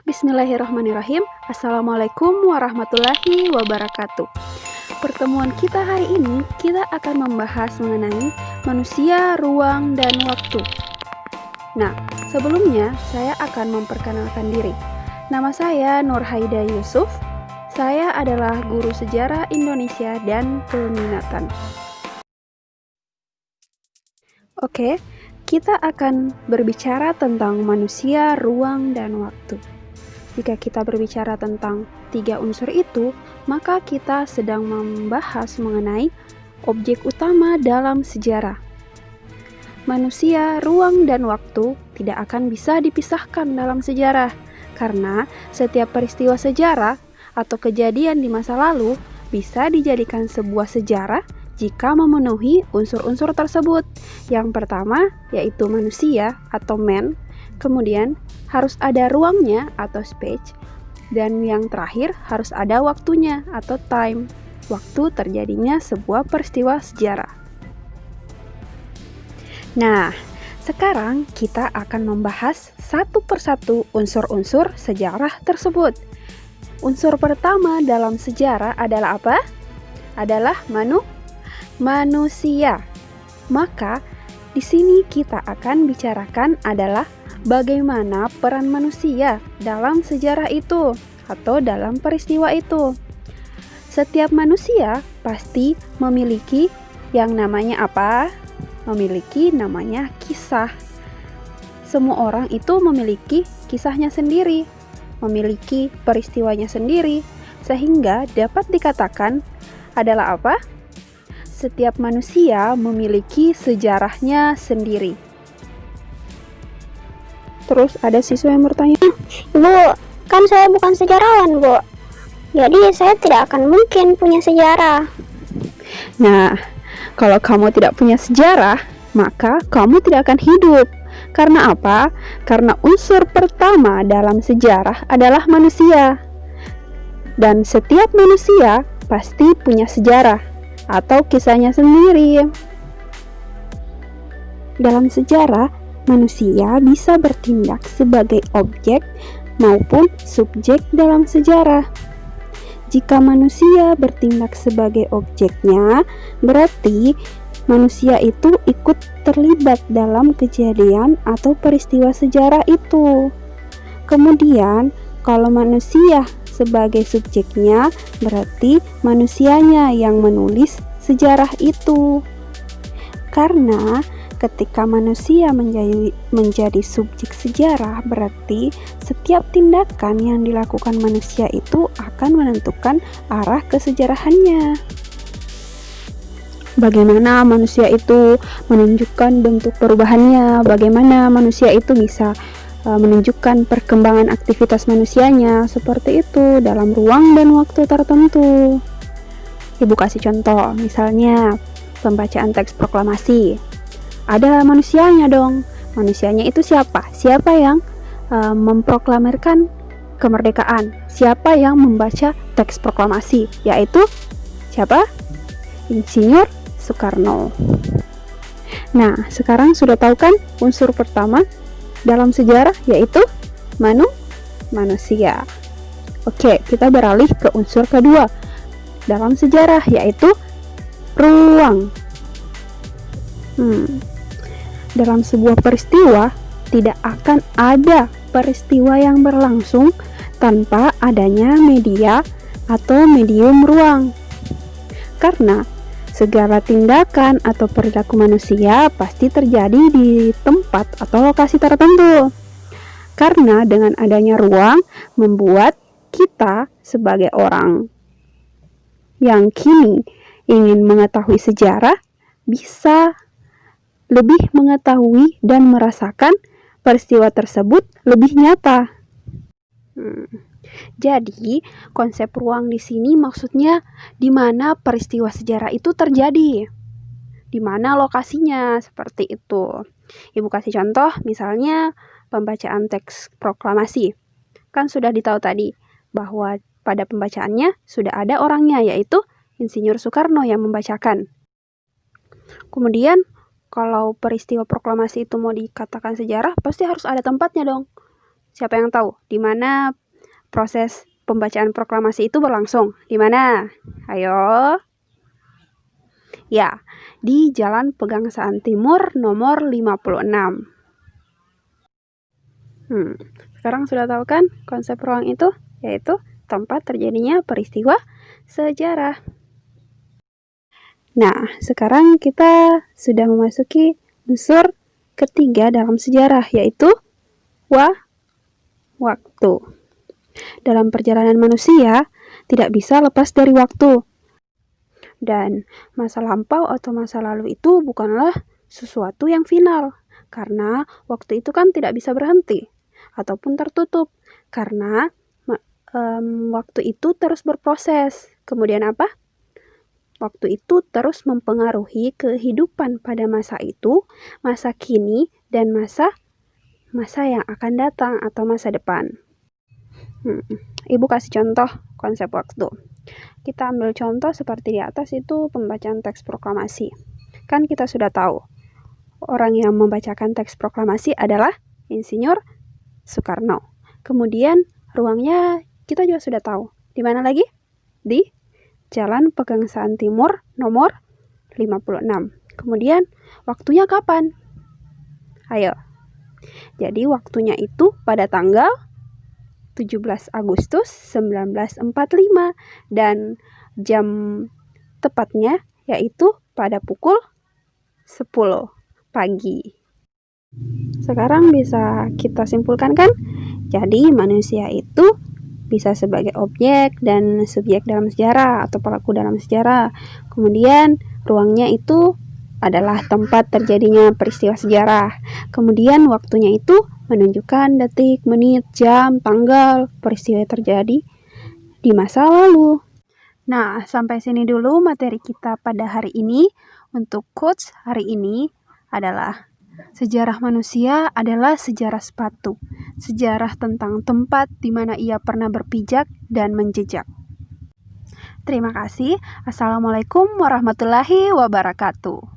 Bismillahirrahmanirrahim. Assalamualaikum warahmatullahi wabarakatuh. Pertemuan kita hari ini, kita akan membahas mengenai manusia, ruang, dan waktu. Nah, sebelumnya saya akan memperkenalkan diri. Nama saya Nurhaida Yusuf. Saya adalah guru sejarah Indonesia dan peminatan. Oke, kita akan berbicara tentang manusia, ruang, dan waktu. Jika kita berbicara tentang tiga unsur itu, maka kita sedang membahas mengenai objek utama dalam sejarah. Manusia, ruang, dan waktu tidak akan bisa dipisahkan dalam sejarah, karena setiap peristiwa sejarah atau kejadian di masa lalu bisa dijadikan sebuah sejarah jika memenuhi unsur-unsur tersebut. Yang pertama yaitu manusia atau man, kemudian harus ada ruangnya atau space, dan yang terakhir harus ada waktunya atau time, waktu terjadinya sebuah peristiwa sejarah. Nah, sekarang kita akan membahas satu persatu unsur-unsur sejarah tersebut. Unsur pertama dalam sejarah adalah apa? Adalah manusia. Maka di sini kita akan bicarakan adalah bagaimana peran manusia dalam sejarah itu atau dalam peristiwa itu. Setiap manusia pasti memiliki yang namanya apa? Memiliki namanya kisah. Semua orang itu memiliki kisahnya sendiri, memiliki peristiwanya sendiri, sehingga dapat dikatakan adalah apa? Setiap manusia memiliki sejarahnya sendiri. Terus ada siswa yang bertanya, Bu, kan saya bukan sejarawan, Bu. Jadi saya tidak akan mungkin punya sejarah. nah, kalau kamu tidak punya sejarah, maka kamu tidak akan hidup. Karena apa? Karena unsur pertama dalam sejarah adalah manusia. Dan setiap manusia pasti punya sejarah atau kisahnya sendiri. Dalam sejarah, manusia bisa bertindak sebagai objek maupun subjek dalam sejarah. Jika manusia bertindak sebagai objeknya, berarti manusia itu ikut terlibat dalam kejadian atau peristiwa sejarah itu. Kemudian, kalau manusia sebagai subjeknya, berarti manusianya yang menulis sejarah itu. Karena ketika manusia menjadi subjek sejarah, berarti setiap tindakan yang dilakukan manusia itu akan menentukan arah kesejarahannya. Bagaimana manusia itu menunjukkan bentuk perubahannya, bagaimana manusia itu bisa menunjukkan perkembangan aktivitas manusianya, seperti itu dalam ruang dan waktu tertentu. Ibu kasih contoh, misalnya pembacaan teks proklamasi. Ada manusianya dong. Manusianya itu siapa? Siapa yang memproklamirkan kemerdekaan? Siapa yang membaca teks proklamasi? Yaitu siapa? Insinyur Soekarno. Nah, sekarang sudah tahu kan unsur pertama dalam sejarah yaitu manusia. Oke, kita beralih ke unsur kedua dalam sejarah yaitu ruang. Dalam sebuah peristiwa tidak akan ada peristiwa yang berlangsung tanpa adanya media atau medium ruang. Karena segala tindakan atau perilaku manusia pasti terjadi di tempat atau lokasi tertentu. Karena dengan adanya ruang membuat kita sebagai orang yang kini ingin mengetahui sejarah bisa lebih mengetahui dan merasakan peristiwa tersebut lebih nyata. Jadi, konsep ruang di sini maksudnya di mana peristiwa sejarah itu terjadi. Di mana lokasinya, seperti itu. Ibu kasih contoh, misalnya pembacaan teks proklamasi. Kan sudah ditahu tadi bahwa pada pembacaannya sudah ada orangnya, yaitu Insinyur Soekarno yang membacakan. Kemudian, kalau peristiwa proklamasi itu mau dikatakan sejarah, pasti harus ada tempatnya dong. Siapa yang tahu di mana proses pembacaan proklamasi itu berlangsung? Di mana? Ayo. Ya, di Jalan Pegangsaan Timur nomor 56. Sekarang sudah tahu kan konsep ruang itu? Yaitu tempat terjadinya peristiwa sejarah. Nah, sekarang kita sudah memasuki unsur ketiga dalam sejarah, yaitu waktu. Dalam perjalanan manusia, tidak bisa lepas dari waktu. Dan masa lampau atau masa lalu itu bukanlah sesuatu yang final, karena waktu itu kan tidak bisa berhenti ataupun tertutup, karena waktu itu terus berproses. Kemudian apa? Waktu itu terus mempengaruhi kehidupan pada masa itu, masa kini, dan masa yang akan datang atau masa depan. Ibu kasih contoh konsep waktu. Kita ambil contoh seperti di atas itu pembacaan teks proklamasi. Kan kita sudah tahu, orang yang membacakan teks proklamasi adalah Insinyur Soekarno. Kemudian ruangnya kita juga sudah tahu. Di mana lagi? Di Jalan Pegangsaan Timur nomor 56. Kemudian waktunya kapan? Ayo. Jadi waktunya itu pada tanggal 17 Agustus 1945 dan jam tepatnya yaitu pada pukul 10 pagi. Sekarang bisa kita simpulkan kan? Jadi manusia itu bisa sebagai objek dan subjek dalam sejarah atau pelaku dalam sejarah. Kemudian ruangnya itu adalah tempat terjadinya peristiwa sejarah. Kemudian waktunya itu menunjukkan detik, menit, jam, tanggal peristiwa yang terjadi di masa lalu. Nah, sampai sini dulu materi kita pada hari ini. Untuk quotes hari ini adalah sejarah manusia adalah sejarah sepatu. Sejarah tentang tempat di mana ia pernah berpijak dan menjejak. Terima kasih. Assalamualaikum warahmatullahi wabarakatuh.